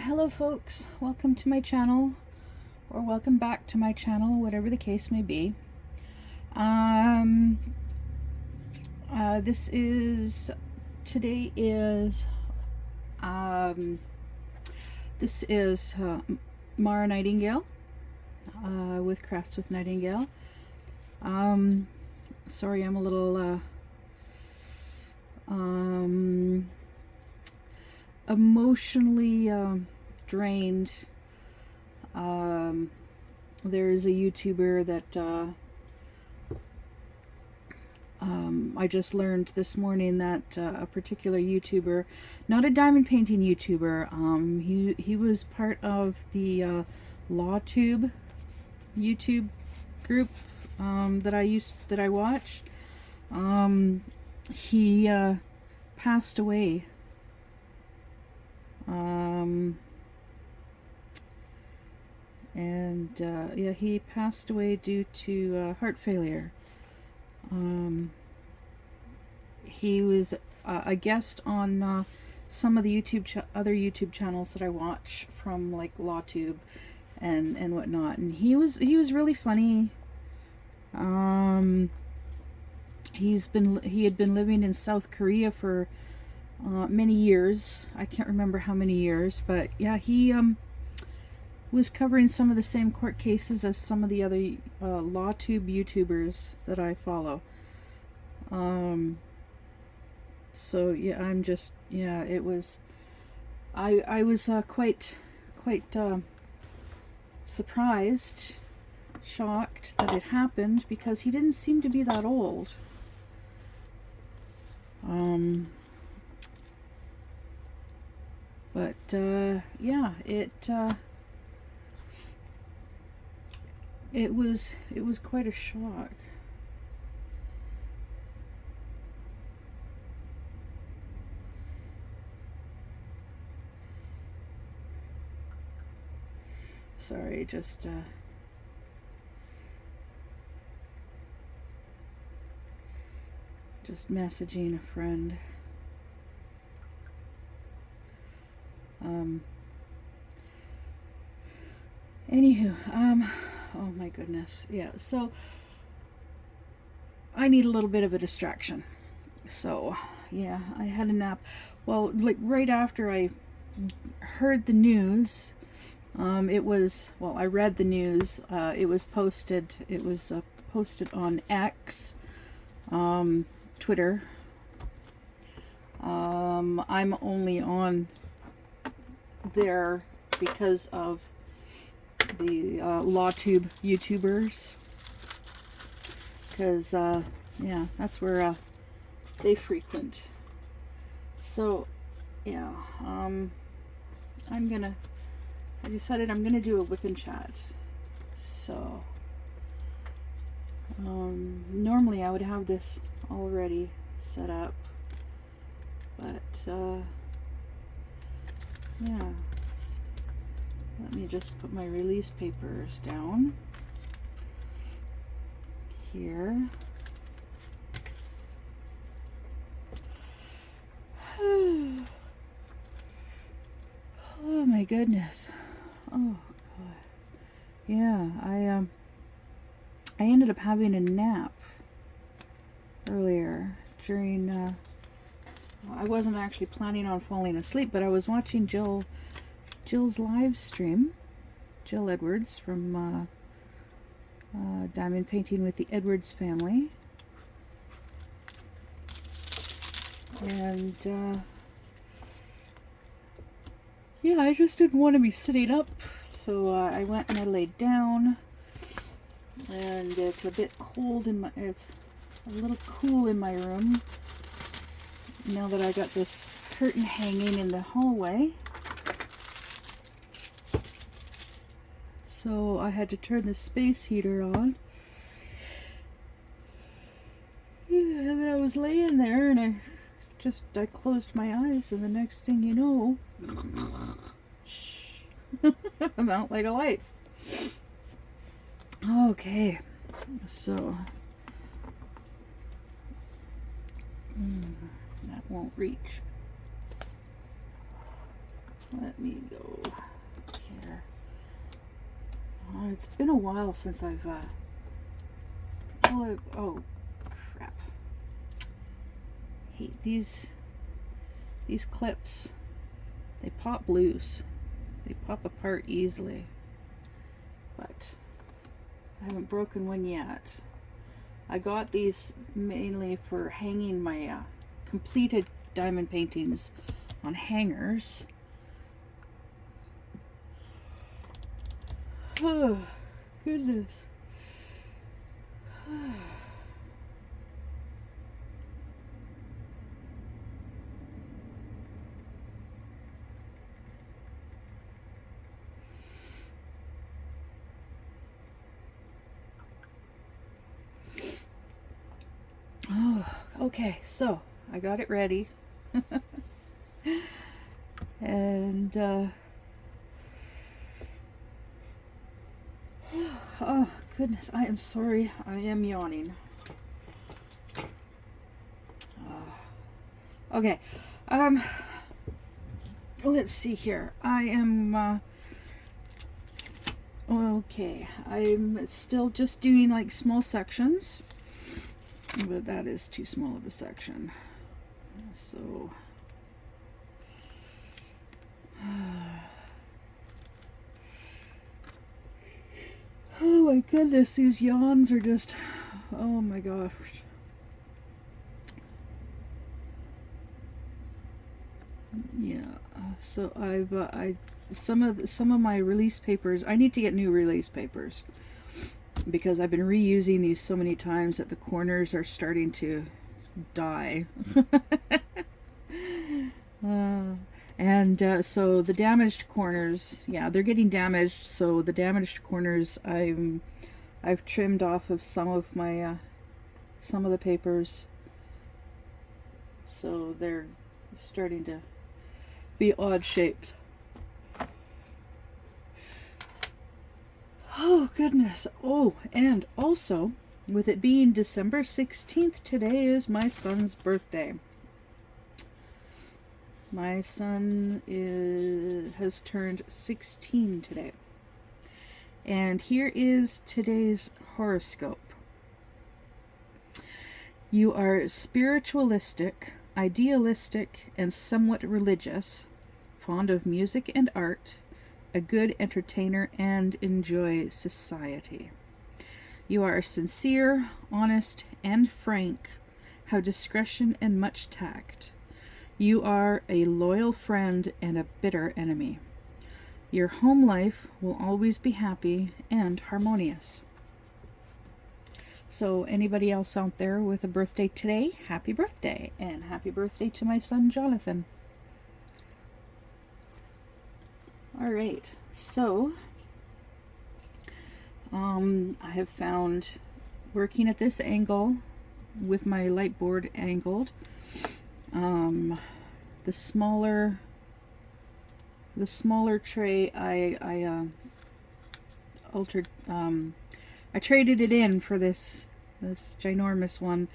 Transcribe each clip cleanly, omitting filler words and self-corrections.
Hello folks, welcome to my channel, or welcome back to my channel, whatever the case may be. Today is Mara Nightingale, with Crafts with Nightingale. Sorry, I'm a little emotionally drained. There's a YouTuber that I just learned this morning that a particular YouTuber, not a diamond painting YouTuber, he was part of the LawTube YouTube group that I watch. He passed away. Yeah, he passed away due to heart failure. He was a guest on some of the other YouTube channels that I watch from, like LawTube and whatnot, and he was really funny. He had been living in South Korea for many years. I can't remember how many years, but yeah, he was covering some of the same court cases as some of the other LawTube YouTubers that I follow. So yeah, it was, I was quite surprised, shocked that it happened, because he didn't seem to be that old. But yeah, it was quite a shock. Sorry, just messaging a friend. Anywho, oh my goodness, yeah, so I need a little bit of a distraction. So yeah, I had a nap. Well, like right after I heard the news, I read the news. It was posted on X, Twitter. I'm only on there because of the LawTube YouTubers, because yeah, that's where they frequent. So yeah, I decided I'm gonna do a WIP and chat. So normally I would have this already set up, but yeah, let me just put my release papers down here. Oh my goodness. Oh god. Yeah, I ended up having a nap earlier during I wasn't actually planning on falling asleep, but I was watching Jill's live stream, Jill Edwards from Diamond Painting with the Edwards family. And yeah, I just didn't want to be sitting up, so I went and I laid down. And it's a bit cold it's a little cool in my room now that I got this curtain hanging in the hallway. So I had to turn the space heater on. And then I was laying there and I closed my eyes, and the next thing you know, I'm out like a light. Okay, so that won't reach. Let me go here. It's been a while since I've oh crap. Hate these clips. They pop loose. They pop apart easily. But I haven't broken one yet. I got these mainly for hanging my completed diamond paintings on hangers. Oh, goodness. Oh, okay, so I got it ready. And oh goodness, I am sorry, I am yawning. Okay, let's see here. I am okay, I'm still just doing like small sections, but that is too small of a section, so oh my goodness, these yawns are just, oh my gosh. Yeah, so some of my release papers, I need to get new release papers because I've been reusing these so many times that the corners are starting to die. So the damaged corners, yeah, they're getting damaged. So the damaged corners, I've trimmed off of some of my some of the papers, so they're starting to be odd shapes. Oh goodness. Oh, and also with it being December 16th, today is my son's birthday. My son has turned 16 today. And here is today's horoscope. You are spiritualistic, idealistic, and somewhat religious, fond of music and art, a good entertainer, and enjoy society. You are sincere, honest, and frank, have discretion and much tact. You are a loyal friend and a bitter enemy. Your home life will always be happy and harmonious. So anybody else out there with a birthday today, happy birthday, and happy birthday to my son Jonathan. All right, so I have found working at this angle with my light board angled, the smaller tray I altered, I traded it in for this ginormous one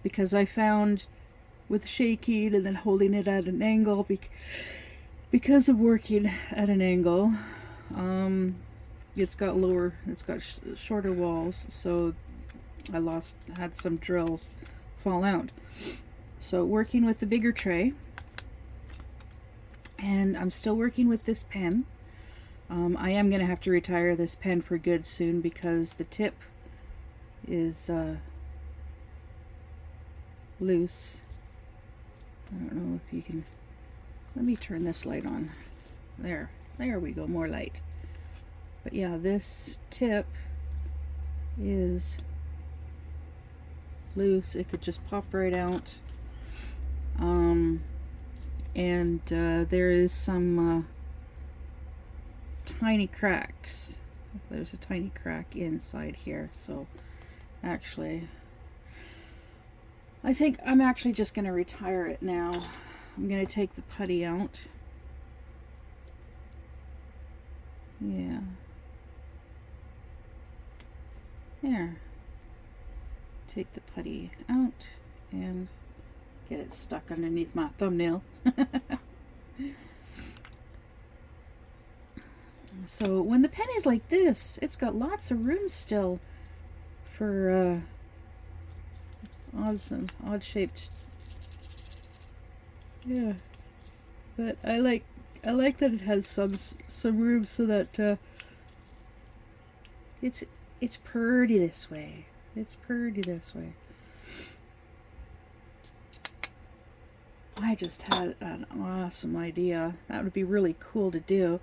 because I found with shaking and then holding it at an angle because of working at an angle, it's got shorter walls, so I had some drills fall out. So working with the bigger tray, and I'm still working with this pen. I am going to have to retire this pen for good soon because the tip is loose. I don't know if you can, let me turn this light on. There we go, more light. But yeah, this tip is loose. It could just pop right out. There is some tiny cracks. There's a tiny crack inside here, so actually I think I'm actually just going to retire it now. I'm going to take the putty out. Yeah. There. Take the putty out and get it stuck underneath my thumbnail. So when the pen is like this, it's got lots of room still for odd shaped. Yeah, but I like that it has some room so that it's pretty this way. It's pretty this way. I just had an awesome idea. That would be really cool to do.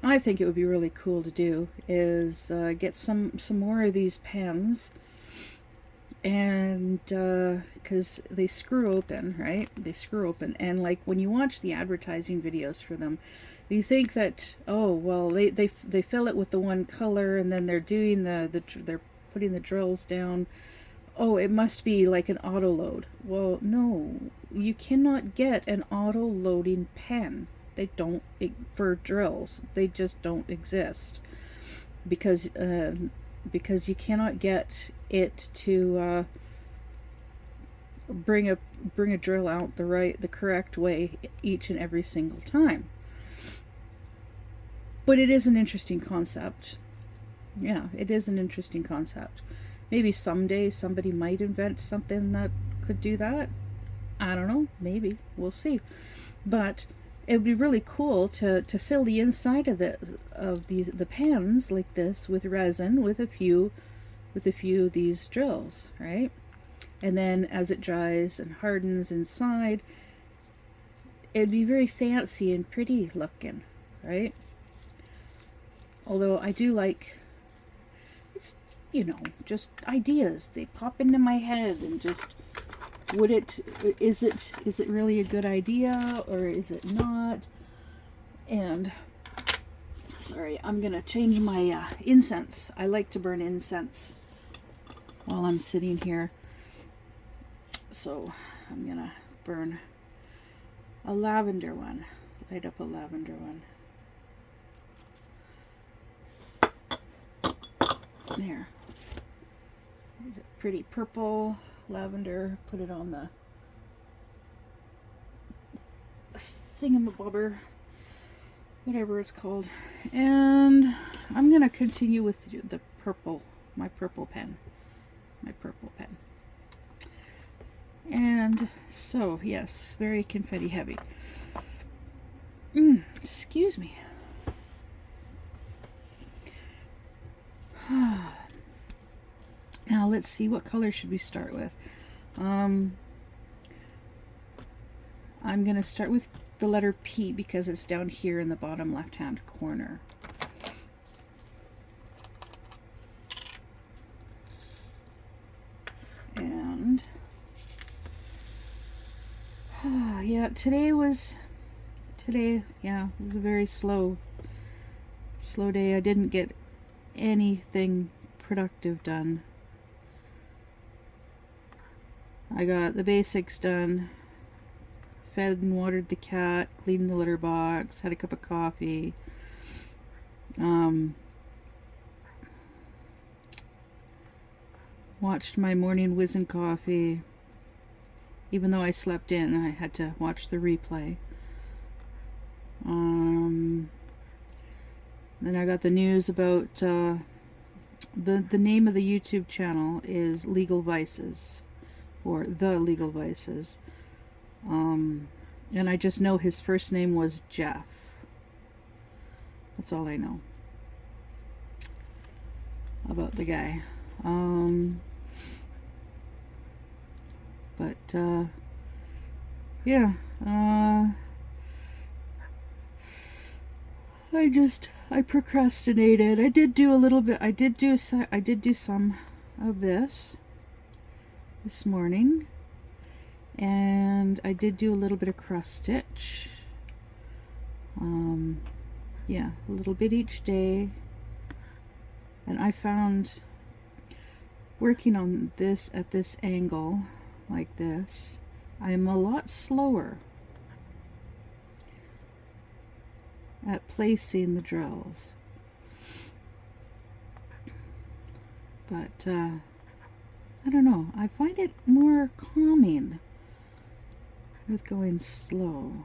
I think it would be really cool to do is get some more of these pens, and because they screw open, right? They screw open, and like when you watch the advertising videos for them, you think that, oh well, they fill it with the one color, and then they're doing they're putting the drills down. Oh, it must be like an auto load. Well, no, you cannot get an auto loading pen. They don't, for drills, they just don't exist, because you cannot get it to bring a drill out the correct way each and every single time. But it is an interesting concept. Yeah, it is an interesting concept. Maybe someday somebody might invent something that could do that. I don't know. Maybe. We'll see. But it would be really cool to fill the inside of the pens like this with resin, with a few of these drills, right? And then as it dries and hardens inside, it'd be very fancy and pretty looking, right? Although I do like, it's, you know, just ideas. They pop into my head, and just, is it really a good idea, or is it not? And sorry, I'm gonna change my incense. I like to burn incense while I'm sitting here, so I'm gonna burn a lavender one. Light up a lavender one. There. Is it pretty purple lavender? Put it on the thingamabobber, whatever it's called. And I'm gonna continue with the purple, my purple pen. And so, yes, very confetti heavy. Excuse me. Now let's see, what color should we start with? I'm going to start with the letter P because it's down here in the bottom left hand corner. And yeah, today was a very slow day. I didn't get anything productive done. I got the basics done, fed and watered the cat, cleaned the litter box, had a cup of coffee, watched my morning whiz and coffee. Even though I slept in, I had to watch the replay. Then I got the news about the name of the YouTube channel is Legal Vices, or The Legal Vices. And I just know his first name was Jeff. That's all I know about the guy. But yeah, I procrastinated. I did do a little bit. I did do some of this morning, and I did do a little bit of cross stitch. Yeah, a little bit each day. And I found working on this at this angle, like this, I'm a lot slower at placing the drills. But I don't know, I find it more calming with going slow.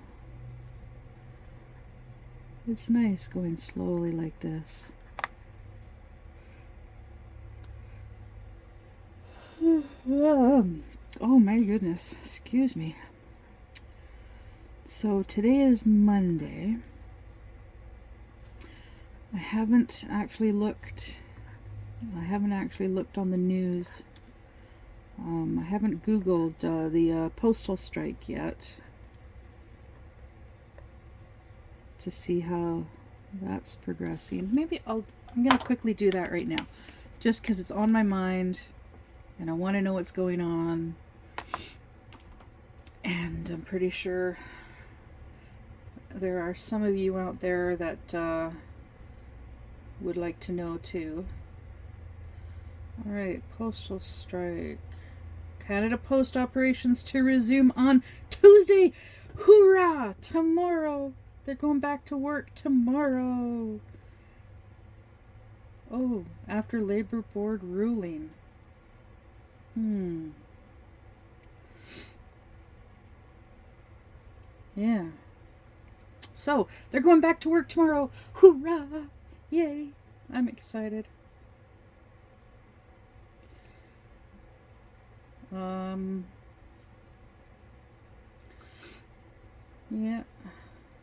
It's nice going slowly like this. Oh my goodness, excuse me. So today is Monday. I haven't actually looked on the news. I haven't Googled the postal strike yet to see how that's progressing. Maybe I'm gonna quickly do that right now, just because it's on my mind and I want to know what's going on. And I'm pretty sure there are some of you out there that would like to know too. Alright, postal strike. Canada Post operations to resume on Tuesday. Hoorah! Tomorrow. They're going back to work tomorrow. Oh, after Labor Board ruling. Yeah. So, they're going back to work tomorrow. Hoorah! Yay! I'm excited. Yeah,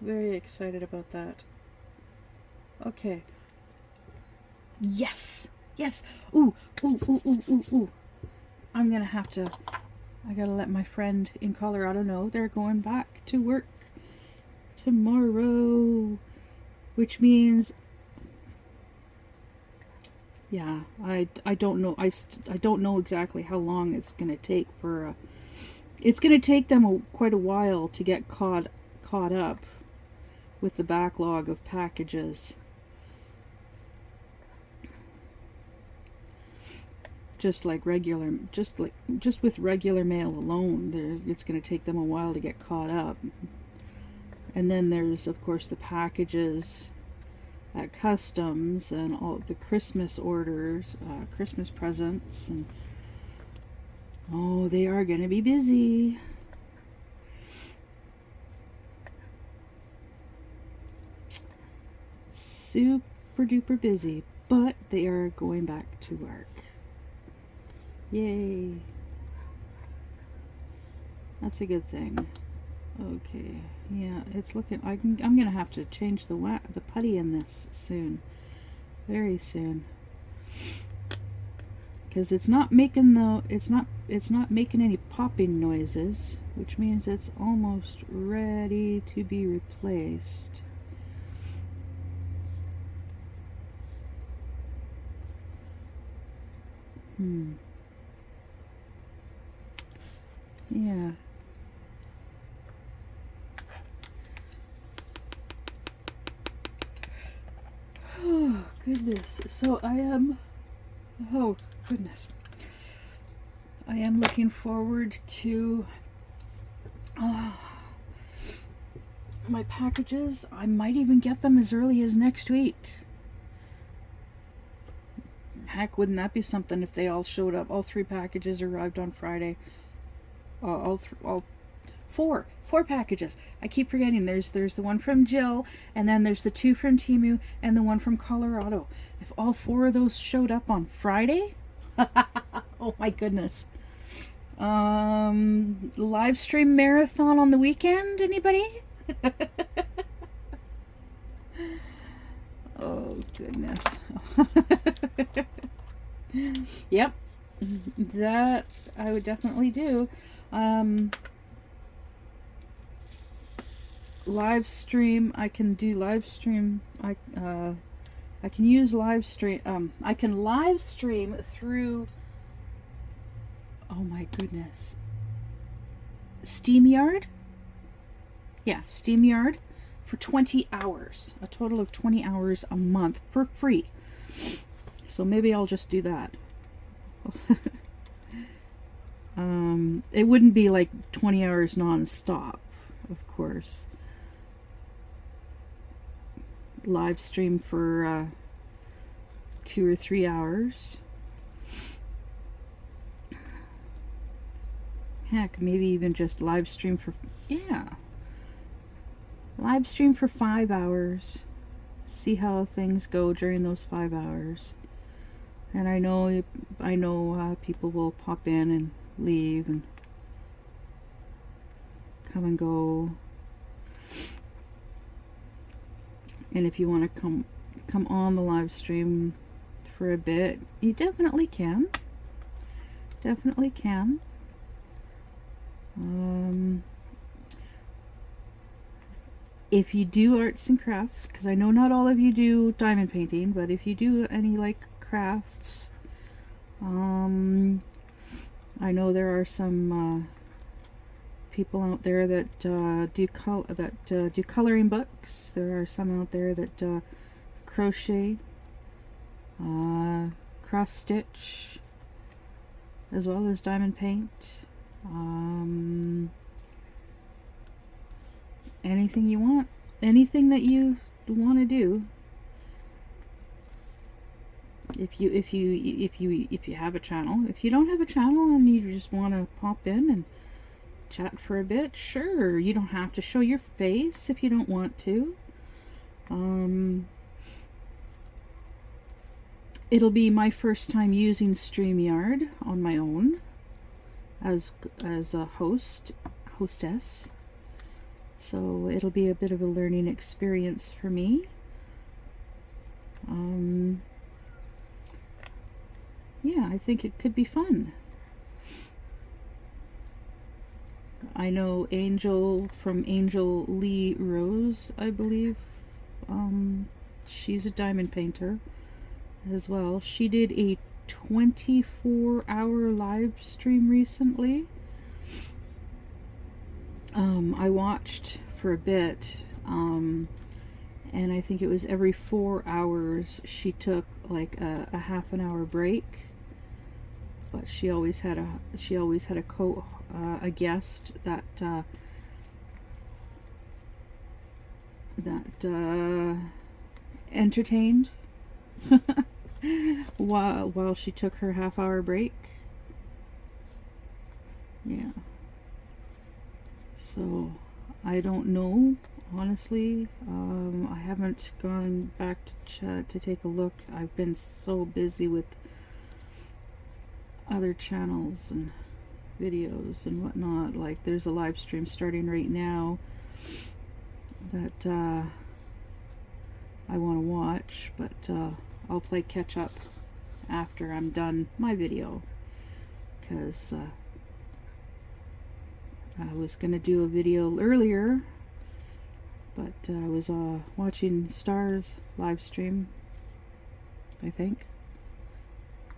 very excited about that. Okay. Yes! Yes! Ooh, ooh, ooh, ooh, ooh, ooh. I gotta let my friend in Colorado know they're going back to work tomorrow. Which means, yeah, I don't know. I don't know exactly how long it's gonna take for. It's gonna take them quite a while to get caught up with the backlog of packages. Just with regular mail alone, it's gonna take them a while to get caught up. And then there's, of course, the packages at customs and all the Christmas orders, Christmas presents, and oh, they are gonna be busy. Super duper busy, but they are going back to work. Yay. That's a good thing. Okay, yeah, it's looking. I'm gonna have to change the putty in this soon, very soon, because it's not making any popping noises, which means it's almost ready to be replaced. Yeah. Oh, goodness. So I am looking forward to my packages. I might even get them as early as next week. Heck, wouldn't that be something if they all showed up? All 3 packages arrived on Friday. All 4 packages. I keep forgetting. There's the one from Jill, and then there's the 2 from Timu, and the one from Colorado. If all 4 of those showed up on Friday, oh my goodness. Live stream marathon on the weekend, anybody? Oh goodness. Yep, that I would definitely do. Live stream, I can do live stream. I can use live stream. I can live stream through, oh my goodness, SteamYard. Yeah, SteamYard for 20 hours, a total of 20 hours a month for free. So maybe I'll just do that. It wouldn't be like 20 hours non-stop, of course. Live stream for 2 or 3 hours. Heck, maybe even just live stream for, yeah, live stream for 5 hours. see how things go during those 5 hours. And I know people will pop in and leave and come and go. And if you want to come on the live stream for a bit, you definitely can. Definitely can. If you do arts and crafts, because I know not all of you do diamond painting, but if you do any like crafts, I know there are some people out there that do coloring books. There are some out there that crochet, cross stitch, as well as diamond paint. Anything you want, anything that you want to do. If you have a channel, if you don't have a channel and you just want to pop in and chat for a bit, sure. You don't have to show your face if you don't want to. It'll be my first time using StreamYard on my own as a hostess. So it'll be a bit of a learning experience for me. Yeah, I think it could be fun. I know Angel from Angel Lee Rose, I believe. She's a diamond painter as well. She did a 24-hour live stream recently. I watched for a bit, and I think it was every 4 hours she took like a half an hour break. But she always had a guest that entertained while she took her half-hour break. Yeah. So I don't know, honestly. I haven't gone back to take a look. I've been so busy with other channels and videos and whatnot. Like there's a live stream starting right now that I want to watch, but I'll play catch up after I'm done my video, because I was gonna do a video earlier, but I was watching Star's live stream, I think.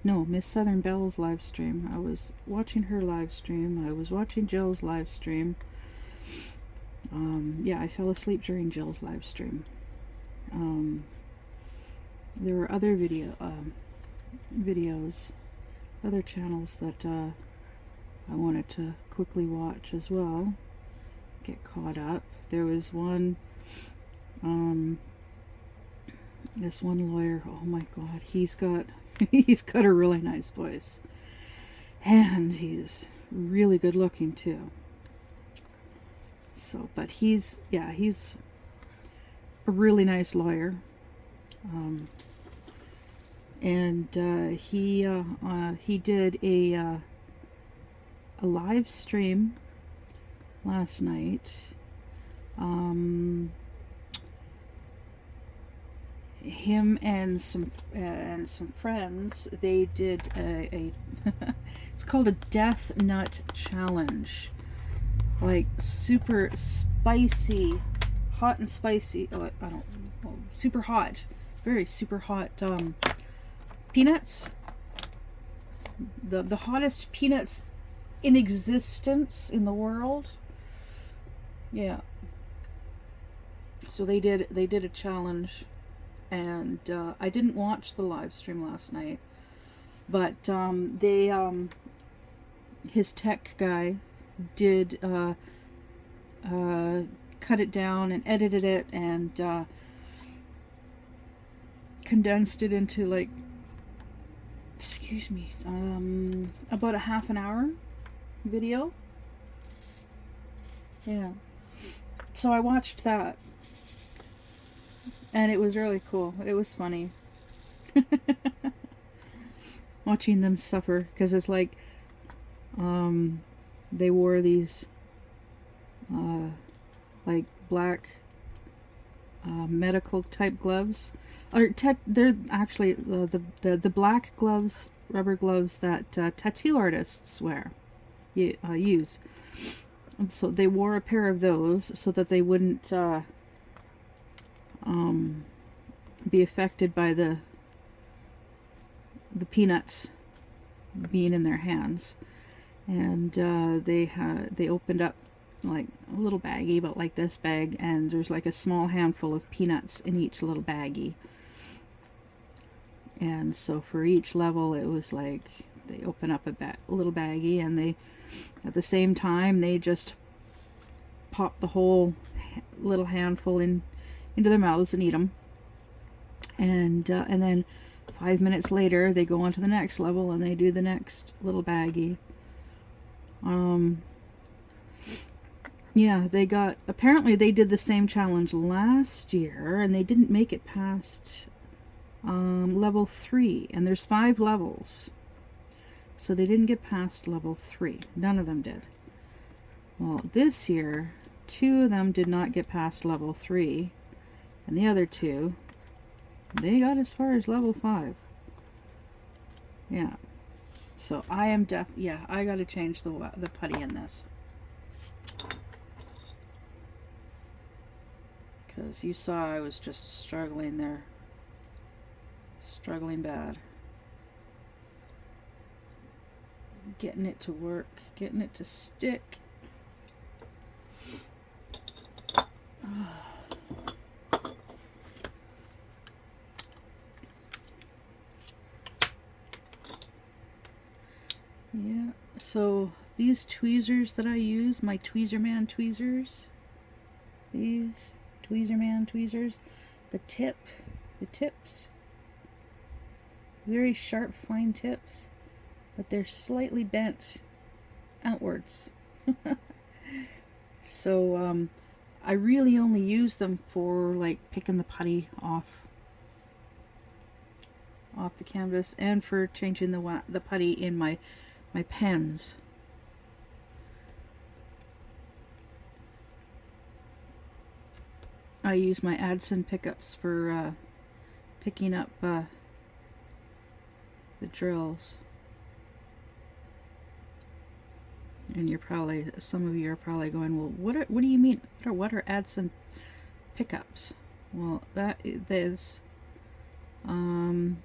No, Miss Southern Belle's live stream. I was watching her live stream. I was watching Jill's live stream. Yeah, I fell asleep during Jill's live stream. There were other videos, other channels that I wanted to quickly watch as well, get caught up. There was one, this one lawyer, oh my god, he's got a really nice voice, and he's really good looking too. So, but he's a really nice lawyer, and he did a live stream last night. Him and some friends, they did a it's called a death nut challenge, like super spicy, hot and spicy. Super hot, very super hot peanuts. The hottest peanuts in existence in the world. Yeah. So they did a challenge. And I didn't watch the live stream last night, but his tech guy did cut it down and edited it and condensed it into, like, excuse me, about a half an hour video. Yeah. So I watched that. And it was really cool. It was funny. Watching them suffer, because it's like they wore these like black medical type gloves, or they're actually the black gloves, rubber gloves that tattoo artists wear, use. And so they wore a pair of those so that they wouldn't be affected by the peanuts being in their hands. And they opened up like a little baggie, about like this bag, and there's like a small handful of peanuts in each little baggie. And so for each level, it was like they open up a little baggie, and they, at the same time, they just pop the whole little handful into their mouths and eat them. And then 5 minutes later, they go on to the next level and they do the next little baggie. Yeah, apparently they did the same challenge last year, and they didn't make it past level 3, and there's 5 levels. So they didn't get past level 3. None of them did. Well, this year, 2 of them did not get past level 3, and the other 2, they got as far as level 5. Yeah. So I am I got to change the putty in this. Because you saw I was just struggling there. Struggling bad. Getting it to work. Getting it to stick. Yeah, so these tweezers that I use, my Tweezerman tweezers, these Tweezerman tweezers, the tips, very sharp, fine tips, but they're slightly bent outwards. So I really only use them for like picking the putty off the canvas, and for changing the putty in my pens. I use my Adson pickups for picking up the drills. And some of you are probably going, well, what do you mean? What are Adson pickups? Well, that is the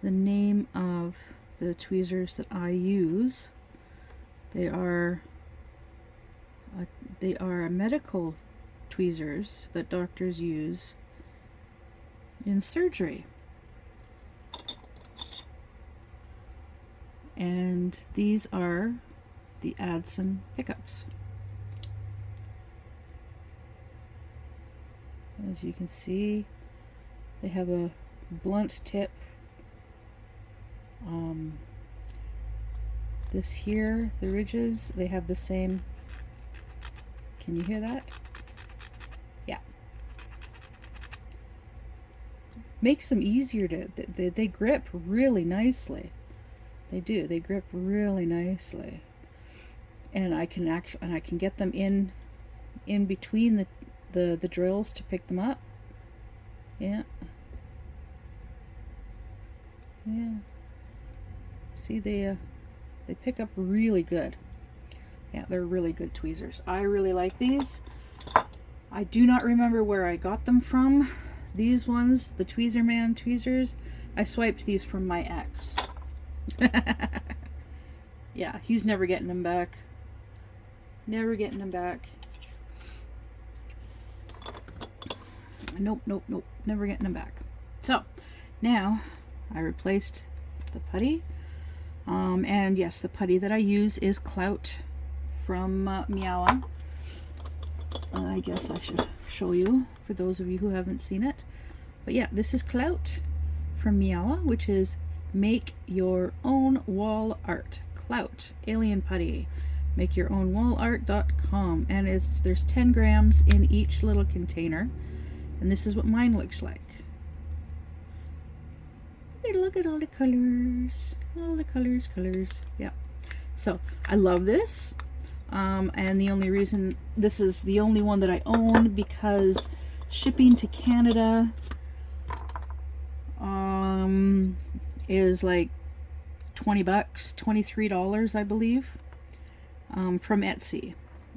name of the tweezers that I use. They are medical tweezers that doctors use in surgery. And these are the Adson pickups. As you can see, they have a blunt tip. This here, the ridges, they have the same. Can you hear that? Yeah. Makes them easier they grip really nicely. They do. They grip really nicely. And I can get them in between the drills to pick them up. Yeah. Yeah. See, they pick up really good. Yeah, they're really good tweezers. I really like these. I do not remember where I got them from. These ones, the Tweezerman tweezers, I swiped these from my ex. Yeah, he's never getting them back. Never getting them back. Nope. Never getting them back. So, now I replaced the putty. And yes, the putty that I use is Clout from Miawa. I guess I should show you for those of you who haven't seen it. But yeah, this is Clout from Miawa, which is make your own wall art. Clout alien putty. MakeyourOwnWallArt.com, and there's 10 grams in each little container, and this is what mine looks like. Hey, look at all the colors, colors. Yeah, so I love this, and the only reason this is the only one that I own because shipping to Canada is like $20, $23, I believe, from Etsy,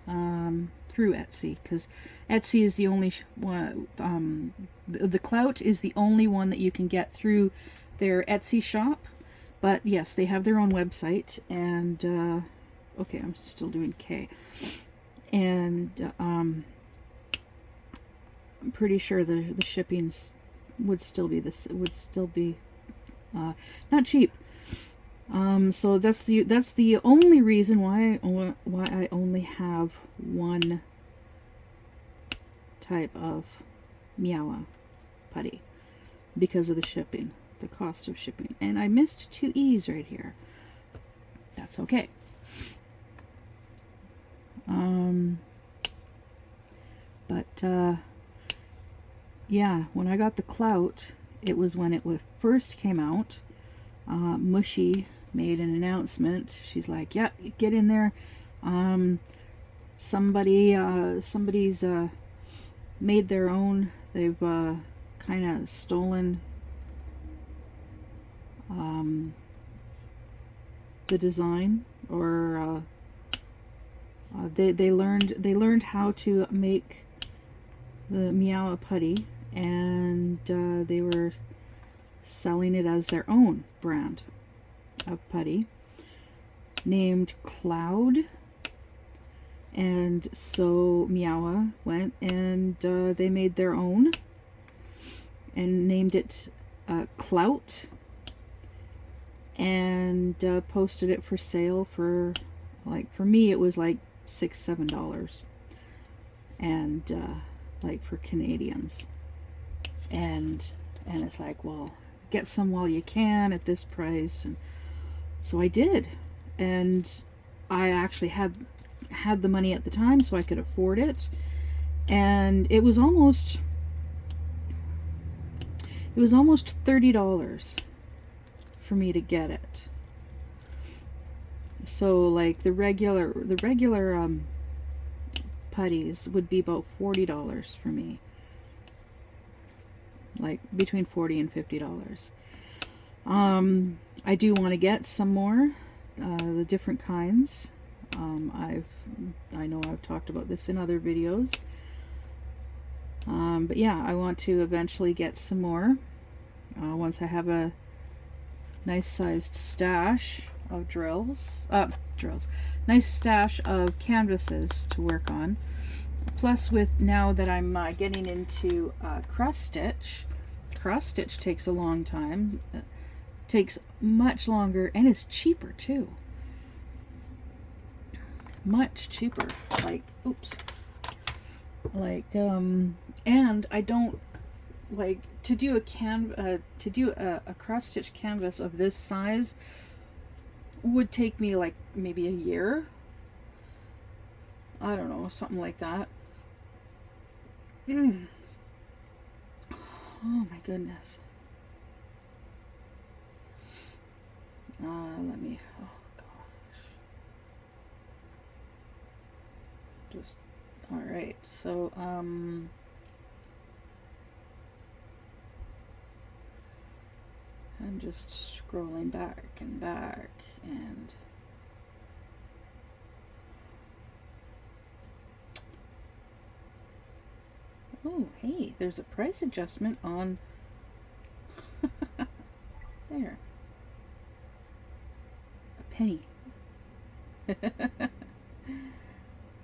through Etsy, because Etsy is the only one, the clout is the only one that you can get through their Etsy shop. But yes, they have their own website, and okay, I'm still doing K, and I'm pretty sure the shippings would still be not cheap. So that's the only reason why I only have one type of Miawa putty, because of the shipping, the cost of shipping. And I missed 2 E's right here. That's okay. Yeah, when I got the clout, it was when it first came out. Mushy made an announcement. She's like, yeah, get in there. Somebody's made their own. They've kind of stolen the design, or they learned how to make the Miawa putty, and they were selling it as their own brand of putty named Cloud. And so Miawa went and they made their own and named it Clout, and posted it for sale for, like, for me it was like $6-7, and like for Canadians, and it's like, well, get some while you can at this price. And so I did, and I actually had the money at the time, so I could afford it, and it was almost $30 for me to get it. So like the regular putties would be about $40 for me, like between $40 and $50. I do want to get some more, the different kinds. I know I've talked about this in other videos, but yeah, I want to eventually get some more once I have a nice sized stash of nice stash of canvases to work on. Plus, with now that I'm getting into cross stitch takes a long time, takes much longer, and is cheaper too. Much cheaper. Like, oops. Like, and I don't like to do a cross stitch canvas of this size would take me like maybe a year. I don't know, something like that. Oh my goodness. Let me, oh gosh. Just, all right. So, I'm just scrolling back and back, and oh, hey, there's a price adjustment on there. A penny.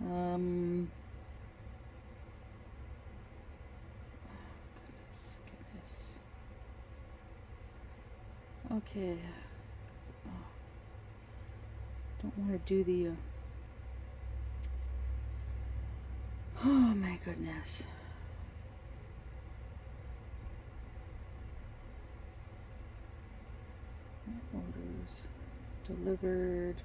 Oh, goodness. Okay. Oh, don't want to do the oh my goodness. Orders delivered.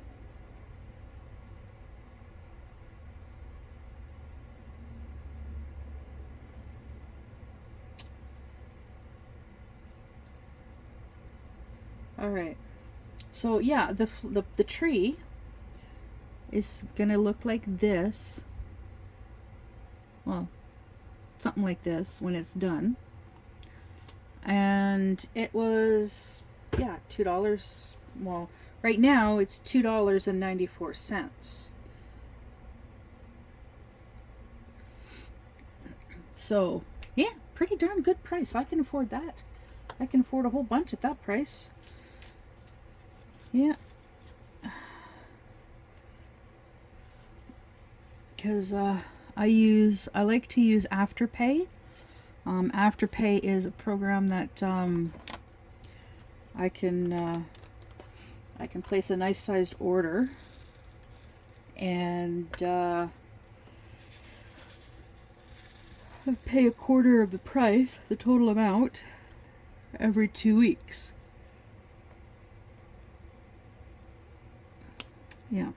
All right. So yeah, the tree is gonna look like this. Well, something like this when it's done. And it was, yeah, $2. Well, right now it's $2.94. So yeah, pretty darn good price. I can afford that. I can afford a whole bunch at that price. Yeah. Because I like to use Afterpay. Afterpay is a program that I can place a nice sized order and pay a quarter of the price, the total amount, every 2 weeks. Yeah.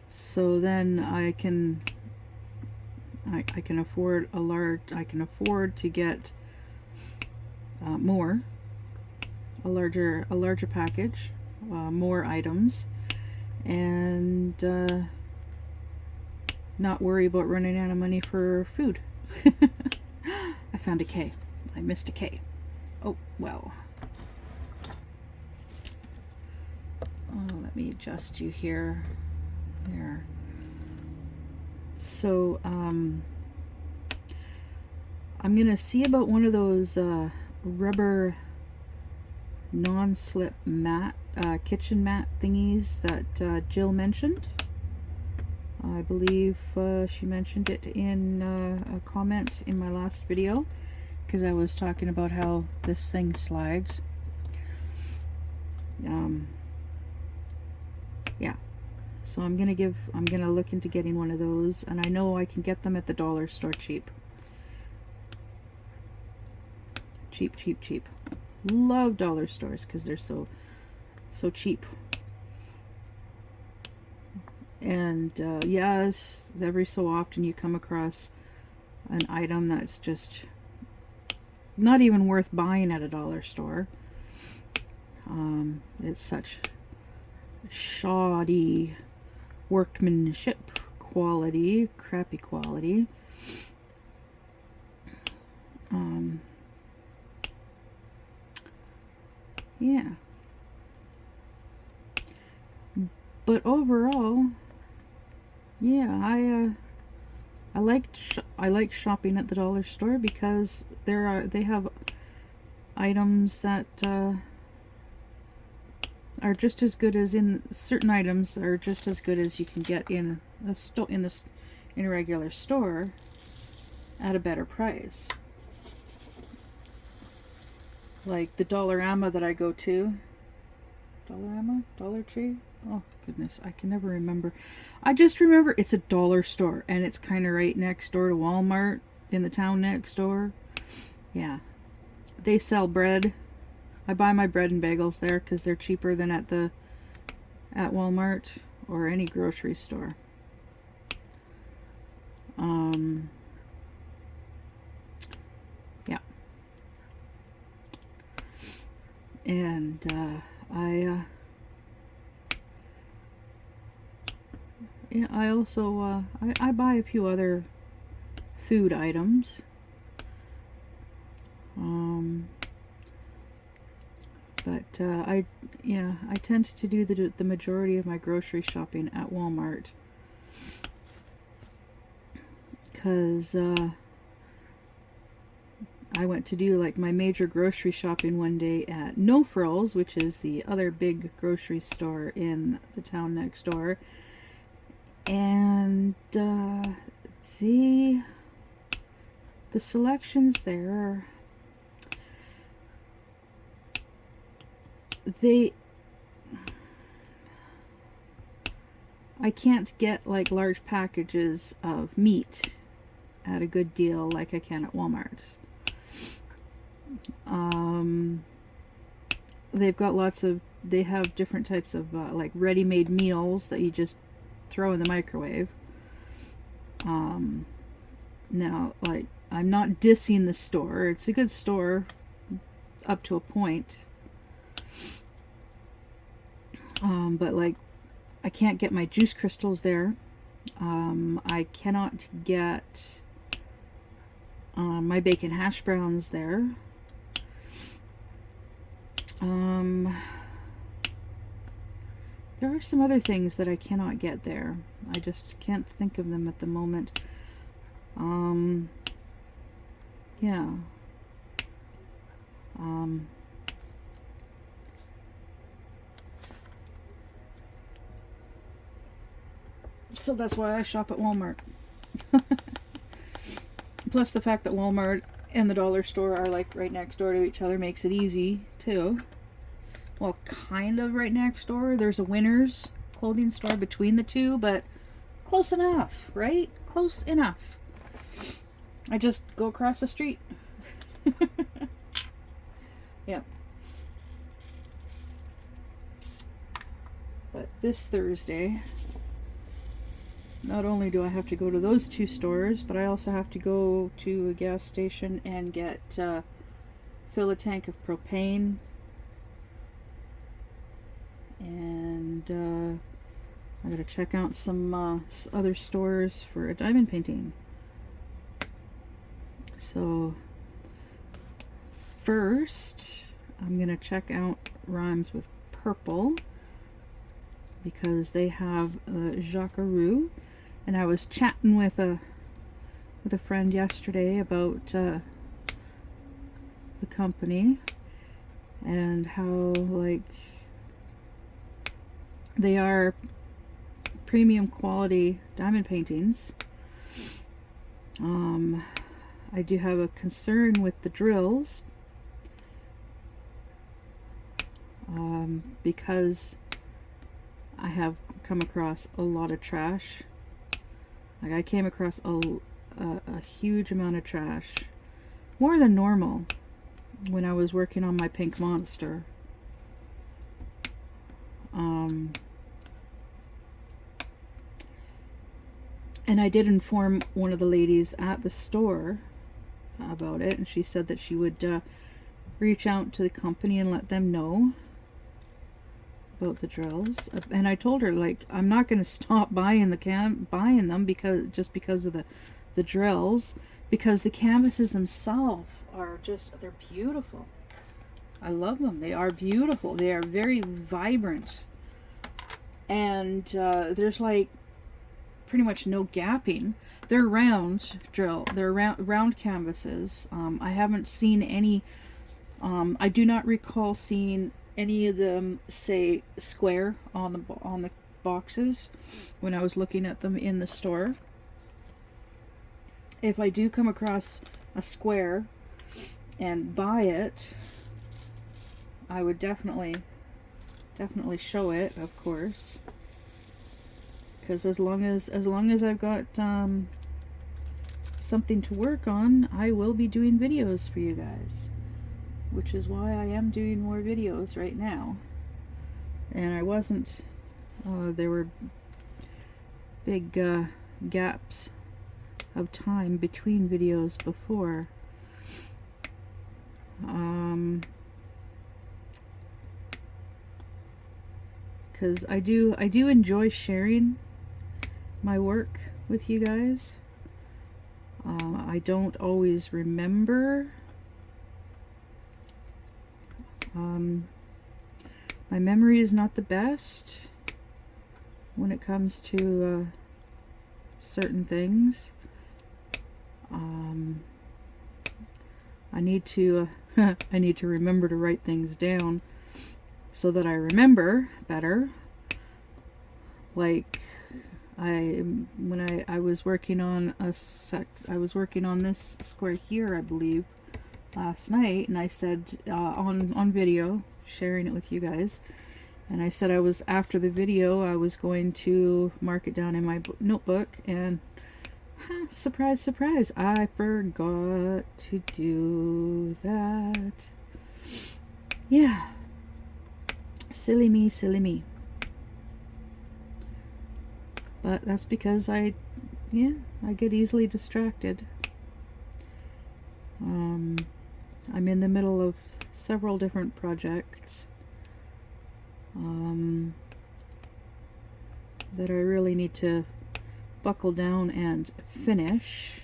So then I can afford to get a larger package, more items, and not worry about running out of money for food. I found a K. I missed a K. Oh, well. Oh, let me adjust you here. There. So, I'm gonna see about one of those rubber non-slip mat, kitchen mat thingies that Jill mentioned. I believe she mentioned it in a comment in my last video, because I was talking about how this thing slides. Yeah. So I'm gonna look into getting one of those, and I know I can get them at the dollar store cheap. Cheap. Love dollar stores because they're so cheap. And yes, every so often you come across an item that's just not even worth buying at a dollar store. It's such shoddy workmanship quality, crappy quality. Yeah. But overall, yeah, I like shopping at the dollar store because they have items that are just as good as certain items are just as good as you can get in a regular store at a better price. Like the Dollarama that I go to. Dollarama? Dollar Tree? Oh goodness, I can never remember. I just remember it's a dollar store and it's kind of right next door to Walmart in the town next door. Yeah. They sell bread. I buy my bread and bagels there because they're cheaper than at Walmart or any grocery store. Yeah. And I also I buy a few other food items. But I tend to do the majority of my grocery shopping at Walmart because I went to do like my major grocery shopping one day at No Frills, which is the other big grocery store in the town next door, and the selections there, I can't get like large packages of meat at a good deal like I can at Walmart. They have different types of like ready-made meals that you just throw in the microwave. Now, like, I'm not dissing the store. It's a good store. up to a point. But like, I can't get my juice crystals there. I cannot get my bacon hash browns there. There are some other things that I cannot get there. I just can't think of them at the moment. Yeah. So that's why I shop at Walmart. Plus the fact that Walmart and the dollar store are like right next door to each other makes it easy too. Well, kind of right next door. There's a Winners clothing store between the two, but close enough, right? Close enough. I just go across the street. Yeah. But this Thursday, not only do I have to go to those two stores, but I also have to go to a gas station and get fill a tank of propane. And I gotta check out some other stores for a diamond painting. So first, I'm gonna check out Rhymes with Purple because they have Jacquaroo, and I was chatting with a friend yesterday about the company and how like they are premium quality diamond paintings. I do have a concern with the drills because I have come across a lot of trash. Like I came across a huge amount of trash, more than normal, when I was working on my pink monster. And I did inform one of the ladies at the store about it, and she said that she would reach out to the company and let them know about the drills. And I told her, like, I'm not going to stop buying them because of the drills, because the canvases themselves are just, they're beautiful. I love them. They are beautiful. They are very vibrant. And there's like pretty much no gapping. They're round drill. They're round canvases. I haven't seen any. I do not recall seeing any of them say square on the boxes when I was looking at them in the store. If I do come across a square and buy it, I would definitely show it, of course, because as long as I've got something to work on, I will be doing videos for you guys, which is why I am doing more videos right now. And I wasn't, there were big gaps of time between videos before. Because I do enjoy sharing my work with you guys. I don't always remember. My memory is not the best when it comes to certain things. I need to I need to remember to write things down so that I remember better. Like when I was working on I was working on this square here, I believe, last night, and I said on video, sharing it with you guys, and I said I was, after the video, I was going to mark it down in my notebook, and surprise, surprise, I forgot to do that. Yeah. Silly me, silly me. But that's because I get easily distracted. I'm in the middle of several different projects that I really need to buckle down and finish.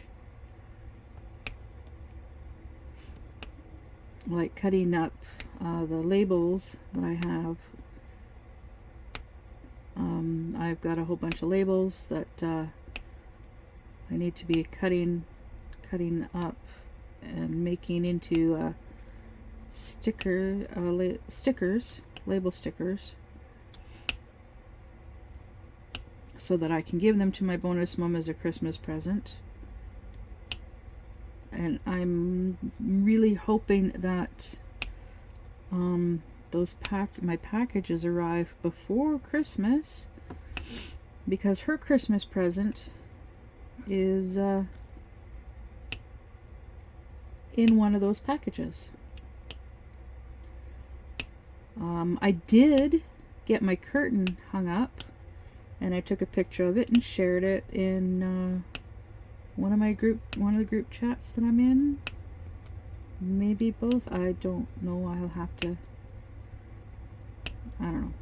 Like cutting up the labels that I have. I've got a whole bunch of labels that I need to be cutting up and making into stickers, label stickers, so that I can give them to my bonus mom as a Christmas present. And I'm really hoping that my packages arrive before Christmas, because her Christmas present is in one of those packages. I did get my curtain hung up, and I took a picture of it and shared it in one of the group chats that I'm in. Maybe both. I don't know. I'll have to. I don't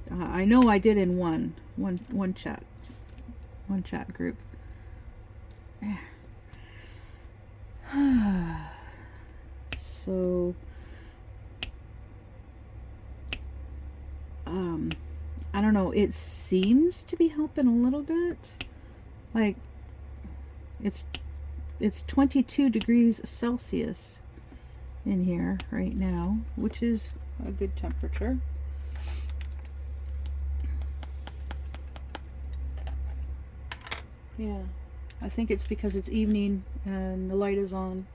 know. I know I did in one chat group. So I don't know. It seems to be helping a little bit. Like it's 22 degrees Celsius in here right now, which is a good temperature. Yeah, I think it's because it's evening and the light is on.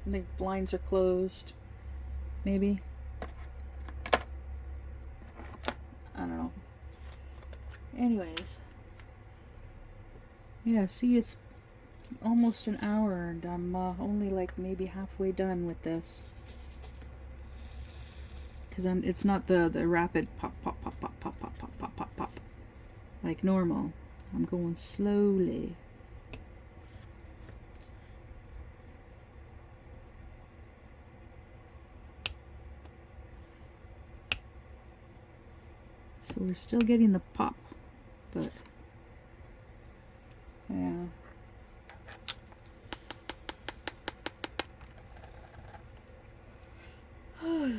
And the blinds are closed. Maybe. I don't know. Anyways. Yeah, see, it's almost an hour and I'm only like maybe halfway done with this. Because it's not the rapid pop, pop, pop, pop, pop, pop, pop, pop, pop, pop. Like normal. I'm going slowly. So we're still getting the pop, but yeah.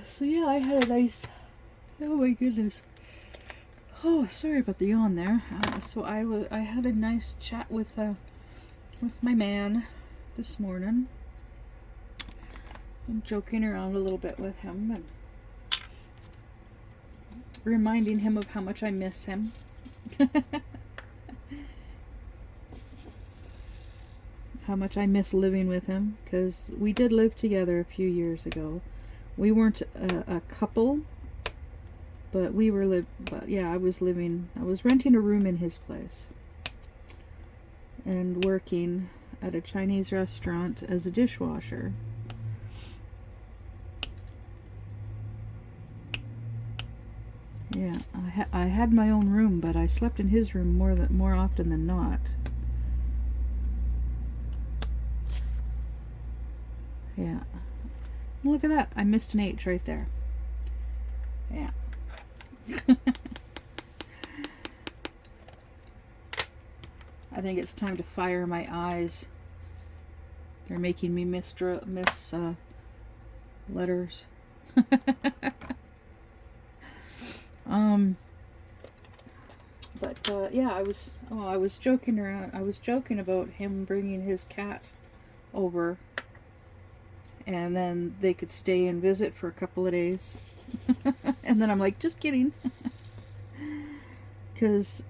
So yeah, I had a nice, oh my goodness. Oh, sorry about the yawn there. So I had a nice chat with my man this morning. I'm joking around a little bit with him and reminding him of how much I miss him. How much I miss living with him, because we did live together a few years ago. We weren't a couple, but we were but yeah, I was renting a room in his place and working at a Chinese restaurant as a dishwasher. Yeah, I had my own room, but I slept in his room more often than not. Yeah. Look at that. I missed an H right there. Yeah. I think it's time to fire my eyes. They're making me miss letters. But yeah, I was joking around. I was joking about him bringing his cat over, and then they could stay and visit for a couple of days. And then I'm like, just kidding. Because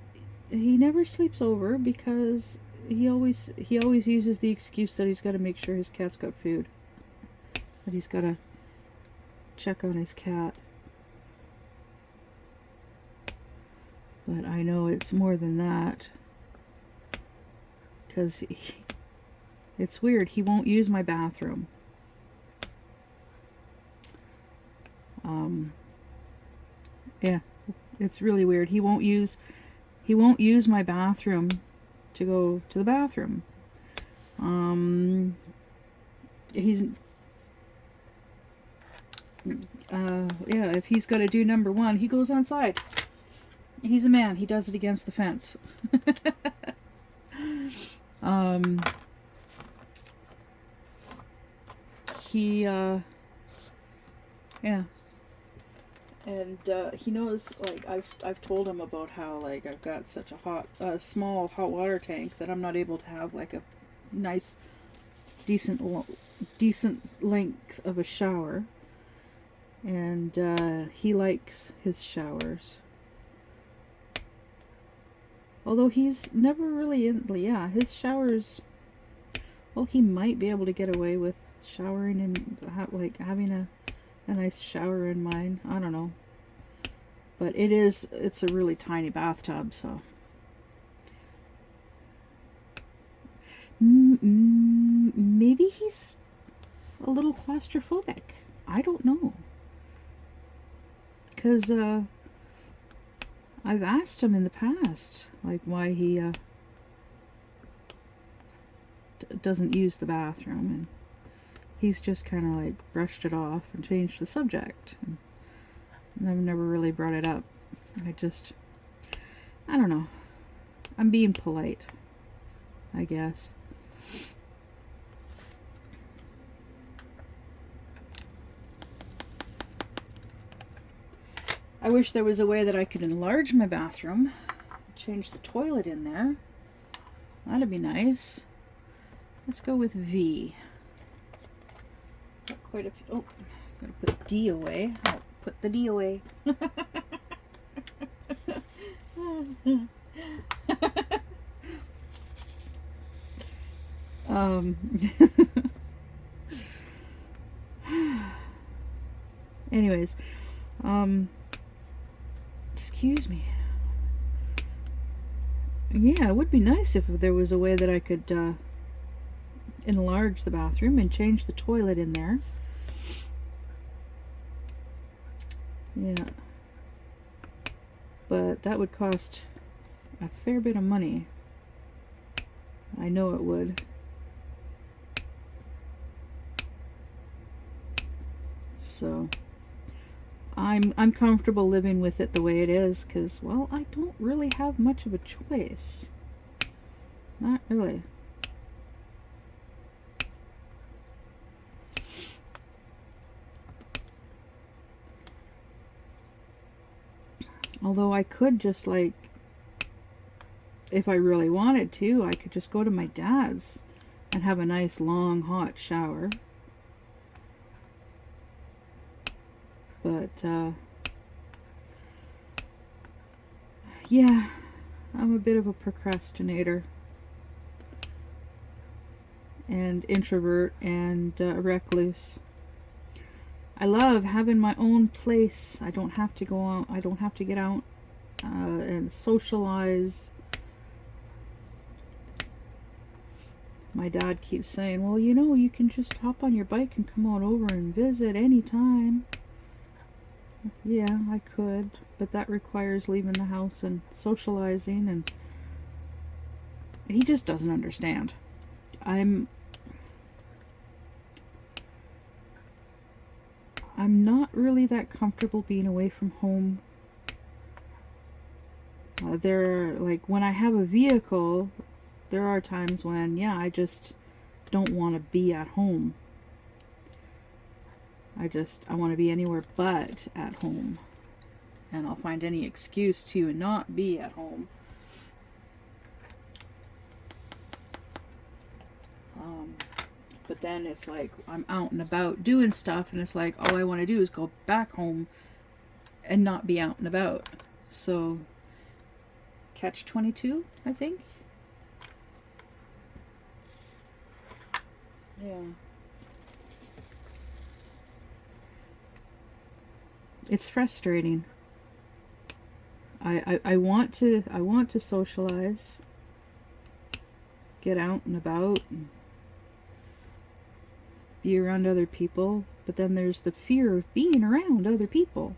he never sleeps over, because he always uses the excuse that he's got to make sure his cat's got food. That he's got to check on his cat. But I know it's more than that. Because it's weird. He won't use my bathroom. Yeah, it's really weird. He won't use my bathroom to go to the bathroom. he's yeah, if he's got to do number one, he goes on side. He's a man. He does it against the fence. Yeah. And he knows, like, I've told him about how, like, I've got such a small hot water tank that I'm not able to have, like, a nice, decent length of a shower. And he likes his showers. Although he's never really his showers, well, he might be able to get away with showering and like having a nice shower in mine. I don't know. But it's a really tiny bathtub, so. Maybe he's a little claustrophobic. I don't know. Because I've asked him in the past, like, why he doesn't use the bathroom, and he's just kind of like brushed it off and changed the subject. And I've never really brought it up. I don't know. I'm being polite, I guess. I wish there was a way that I could enlarge my bathroom, change the toilet in there. That'd be nice. Let's go with V. Got quite a few. Oh, gotta put D away. I'll put the D away. Anyways, excuse me. Yeah, it would be nice if there was a way that I could enlarge the bathroom and change the toilet in there. Yeah. But that would cost a fair bit of money. I know it would. So I'm comfortable living with it the way it is, because, well, I don't really have much of a choice. Not really. Although I could just, like, if I really wanted to, I could just go to my dad's and have a nice long hot shower. But yeah, I'm a bit of a procrastinator and introvert and recluse. I love having my own place. I don't have to go out. I don't have to get out and socialize. My dad keeps saying, well, you know, you can just hop on your bike and come on over and visit anytime. Yeah, I could, but that requires leaving the house and socializing, and he just doesn't understand. I'm not really that comfortable being away from home. Like, when I have a vehicle, there are times when, yeah, I just don't want to be at home. I want to be anywhere but at home. And I'll find any excuse to not be at home. But then it's like I'm out and about doing stuff, and it's like all I want to do is go back home and not be out and about. So, catch-22, I think. Yeah. It's frustrating. I want to socialize, get out and about, and be around other people, but then there's the fear of being around other people.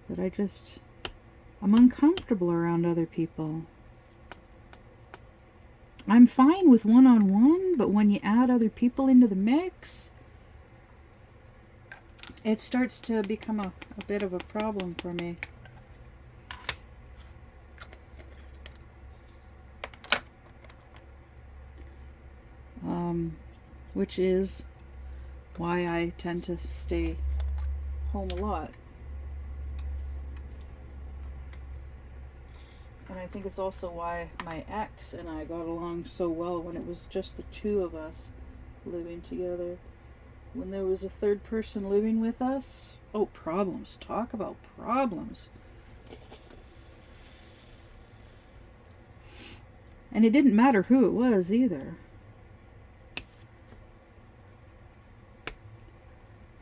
That I'm uncomfortable around other people. I'm fine with one-on-one, but when you add other people into the mix, it starts to become a bit of a problem for me. Which is why I tend to stay home a lot. And I think it's also why my ex and I got along so well when it was just the two of us living together. When there was a third person living with us, oh, problems. Talk about problems. And it didn't matter who it was either.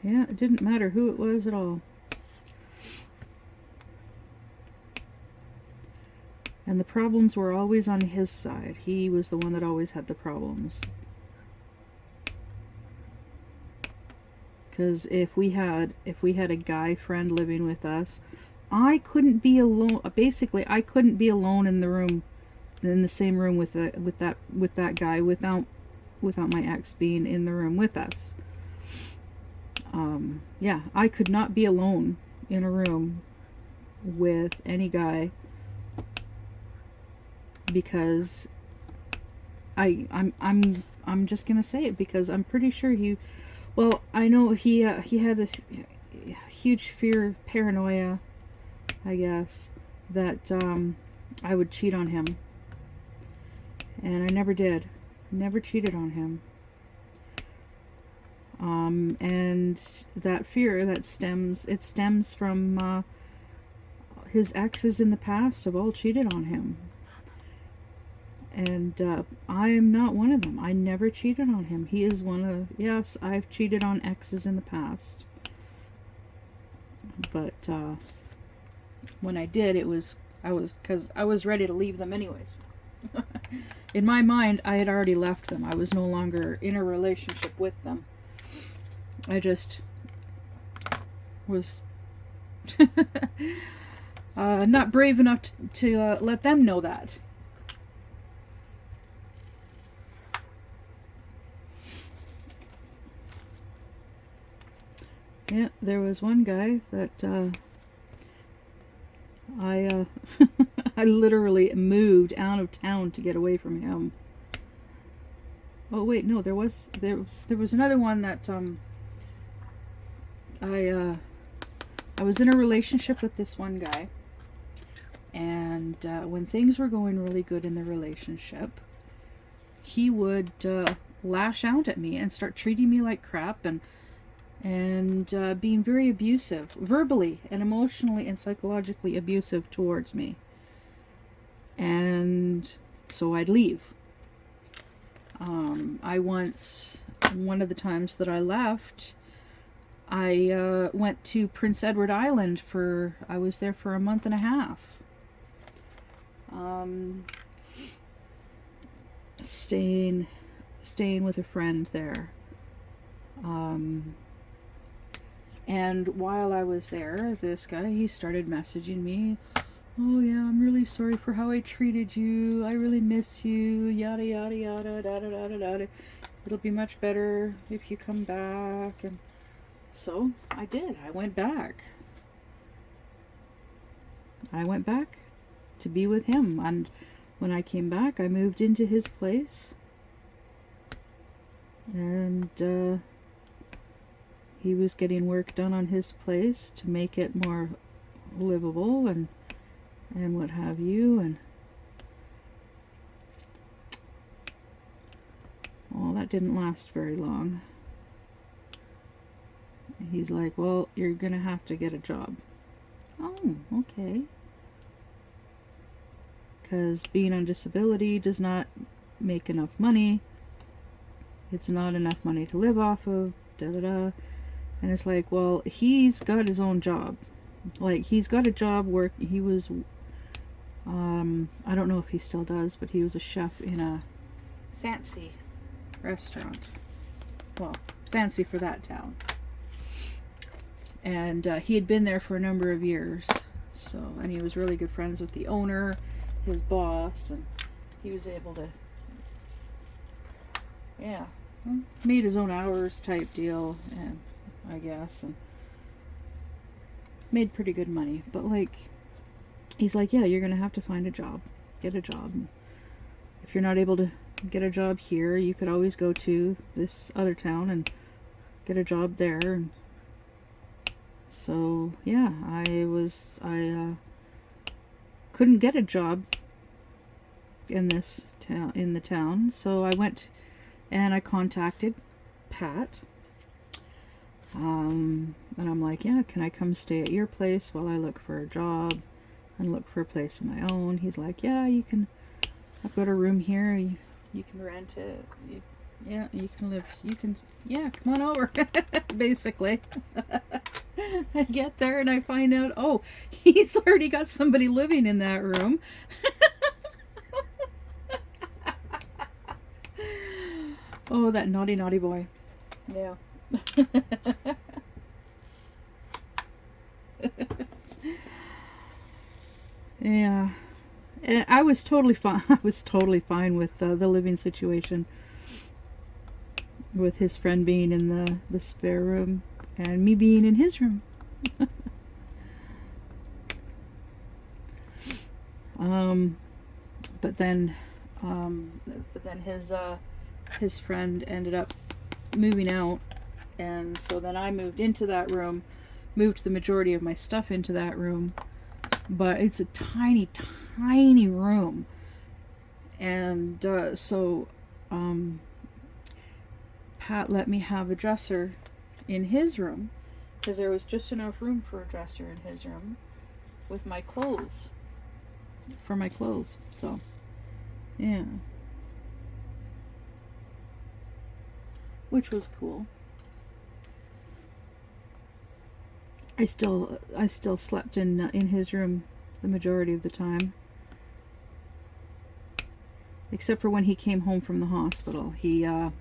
Yeah, it didn't matter who it was at all. And the problems were always on his side. He was the one that always had the problems. Because if we had a guy friend living with us, I couldn't be alone. Basically, I couldn't be alone in the same room with that guy without my ex being in the room with us. Yeah, I could not be alone in a room with any guy, because I'm just gonna say it, because I'm pretty sure well, I know he had a huge fear, paranoia, I guess, that I would cheat on him, and I never did. Never cheated on him. And that fear, it stems from his exes in the past have all cheated on him. And I'm not one of them. I never cheated on him. He is one of... Yes, I've cheated on exes in the past. But when I did, because I was ready to leave them anyways. In my mind, I had already left them. I was no longer in a relationship with them. I just was not brave enough to let them know that. Yeah, there was one guy that I I literally moved out of town to get away from him. Oh wait, no, there was another one that I was in a relationship with this one guy, and when things were going really good in the relationship, he would lash out at me and start treating me like crap, and being very abusive, verbally and emotionally and psychologically abusive towards me. And so I'd leave. One of the times that I left, I went to Prince Edward Island I was there for a month and a half. Staying with a friend there. And while I was there, this guy, he started messaging me. Oh yeah, I'm really sorry for how I treated you. I really miss you. Yada yada yada, da da da da da. It'll be much better if you come back. And so I did. I went back. I went back to be with him. And when I came back, I moved into his place. And he was getting work done on his place to make it more livable and what have you. And well, that didn't last very long. He's like, well, you're gonna have to get a job. Oh, okay. Because being on disability does not make enough money. It's not enough money to live off of, da da da. And it's like, well, he's got his own job. Like, he's got a job where he was, I don't know if he still does, but he was a chef in a fancy restaurant. Well, fancy for that town. And he had been there for a number of years. So, and he was really good friends with the owner, his boss, and he was able to yeah, made his own hours type deal, and I guess, and made pretty good money. But like, he's like, yeah, you're gonna have to find a job, get a job. And if you're not able to get a job here, you could always go to this other town and get a job there. And so yeah, I couldn't get a job in this town, so I went and I contacted Pat, and I'm like, yeah, can I come stay at your place while I look for a job and look for a place of my own? He's like, yeah, you can, I've got a room here, you can rent it, yeah, you can live, yeah, come on over. Basically. I get there and I find out, oh, he's already got somebody living in that room. Oh, that naughty, naughty boy. Yeah. Yeah. I was totally fine. I was totally fine with the living situation, with his friend being in the spare room and me being in his room. But then his friend ended up moving out, and so then I moved into that room, moved the majority of my stuff into that room, but it's a tiny, tiny room, and so Pat let me have a dresser in his room, because there was just enough room for a dresser in his room with my clothes, for my clothes. So yeah, which was cool. I still slept in his room the majority of the time, except for when he came home from the hospital. He had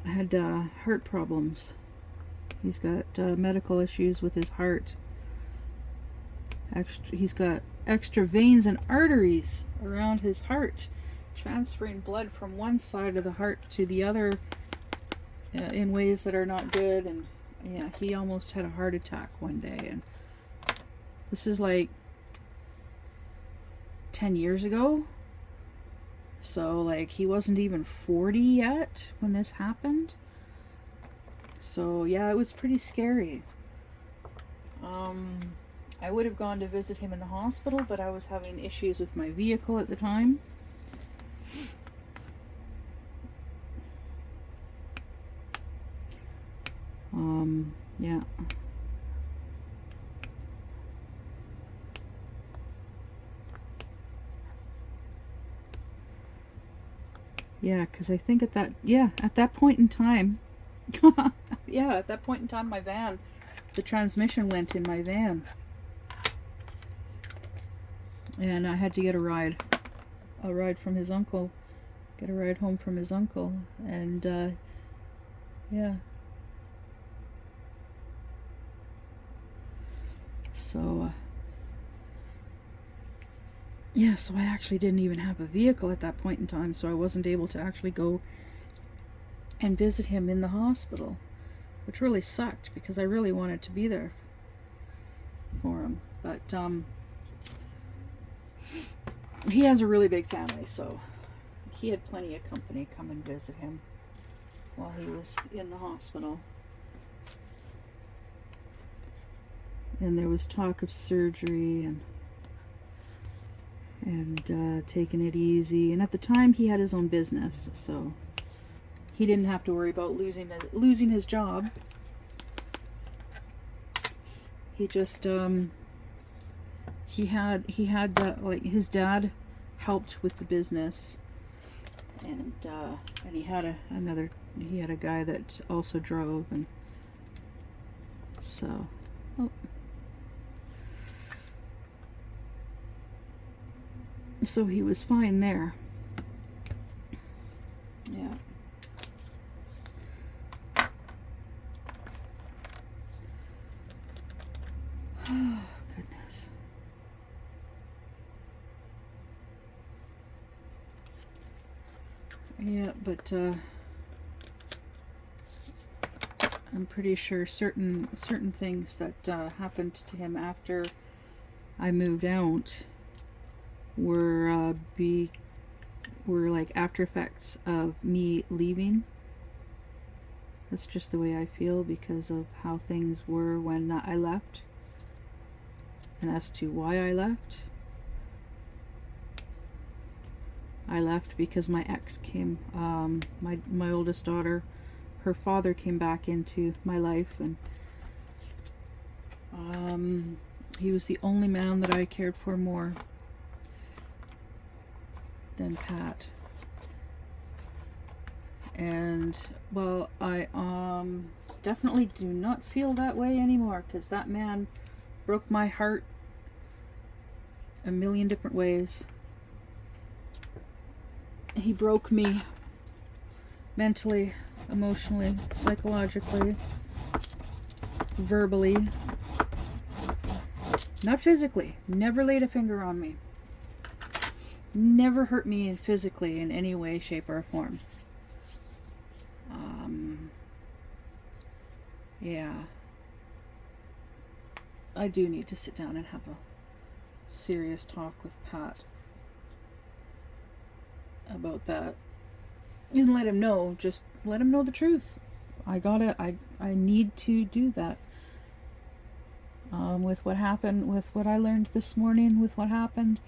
heart problems. He's got medical issues with his heart. He's got extra veins and arteries around his heart, transferring blood from one side of the heart to the other in ways that are not good. And yeah, he almost had a heart attack one day, and this is like 10 years ago. So like, he wasn't even 40 yet when this happened. So yeah, it was pretty scary. I would have gone to visit him in the hospital, but I was having issues with my vehicle at the time. Yeah. Yeah, because I think at that point in time, yeah, at that point in time, my van, the transmission went in my van. And I had to get a ride from his uncle, get a ride home from his uncle, and yeah. So yeah, so I actually didn't even have a vehicle at that point in time, so I wasn't able to actually go and visit him in the hospital, which really sucked because I really wanted to be there for him. But he has a really big family, so he had plenty of company come and visit him while he was in the hospital. And there was talk of surgery and taking it easy. And at the time, he had his own business, so he didn't have to worry about losing his job. He just he had like, his dad helped with the business, and he had a guy that also drove, and so so he was fine there. Yeah. Oh, goodness. Yeah, but I'm pretty sure certain things that happened to him after I moved out were were like after effects of me leaving. That's just the way I feel because of how things were when I left, and as to why I left. I left because my ex came, my oldest daughter, her father came back into my life, and he was the only man that I cared for more than Pat. And, well, I definitely do not feel that way anymore, because that man broke my heart a million different ways. He broke me mentally, emotionally, psychologically, verbally, not physically. Never laid a finger on me. Never hurt me physically in any way, shape, or form. Yeah. I do need to sit down and have a serious talk with Pat about that. And let him know, just let him know the truth. I need to do that. With what happened, with what I learned this morning, with what happened.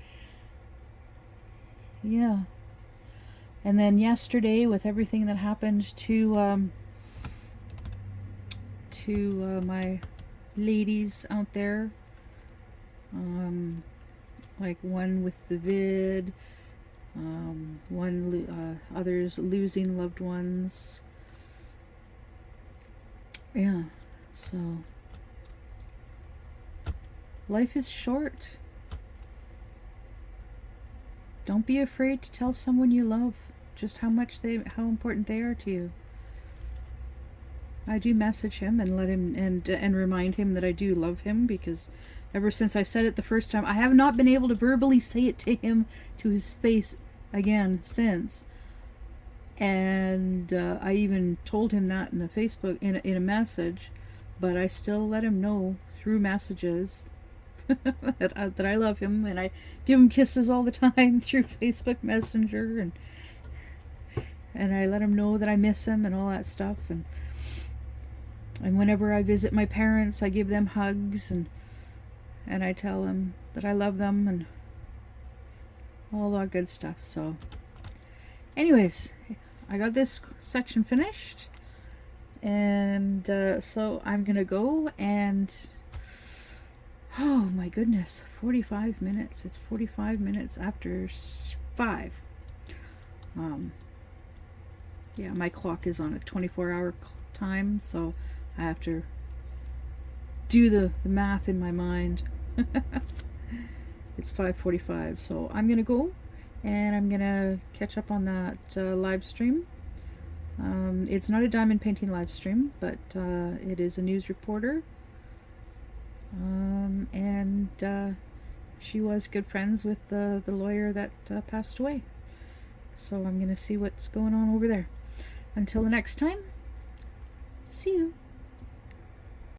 Yeah. And then yesterday, with everything that happened to my ladies out there, like one with the vid, others losing loved ones. Yeah, so life is short. Don't be afraid to tell someone you love just how important they are to you. I do message him and let him and remind him that I do love him, because ever since I said it the first time, I have not been able to verbally say it to him to his face again since. And I even told him that in a Facebook in a message, but I still let him know through messages that I love him, and I give him kisses all the time through Facebook Messenger, and I let him know that I miss him and all that stuff, and whenever I visit my parents, I give them hugs, and I tell them that I love them and all that good stuff. So anyways, I got this section finished, and so I'm gonna go, and oh my goodness, 45 minutes. It's 45 minutes after 5. Yeah, my clock is on a 24-hour time, so I have to do the math in my mind. It's 5:45, so I'm gonna go, and I'm gonna catch up on that live stream. It's not a diamond painting live stream, but it is a news reporter. And she was good friends with the lawyer that passed away. So I'm going to see what's going on over there. Until the next time, see you.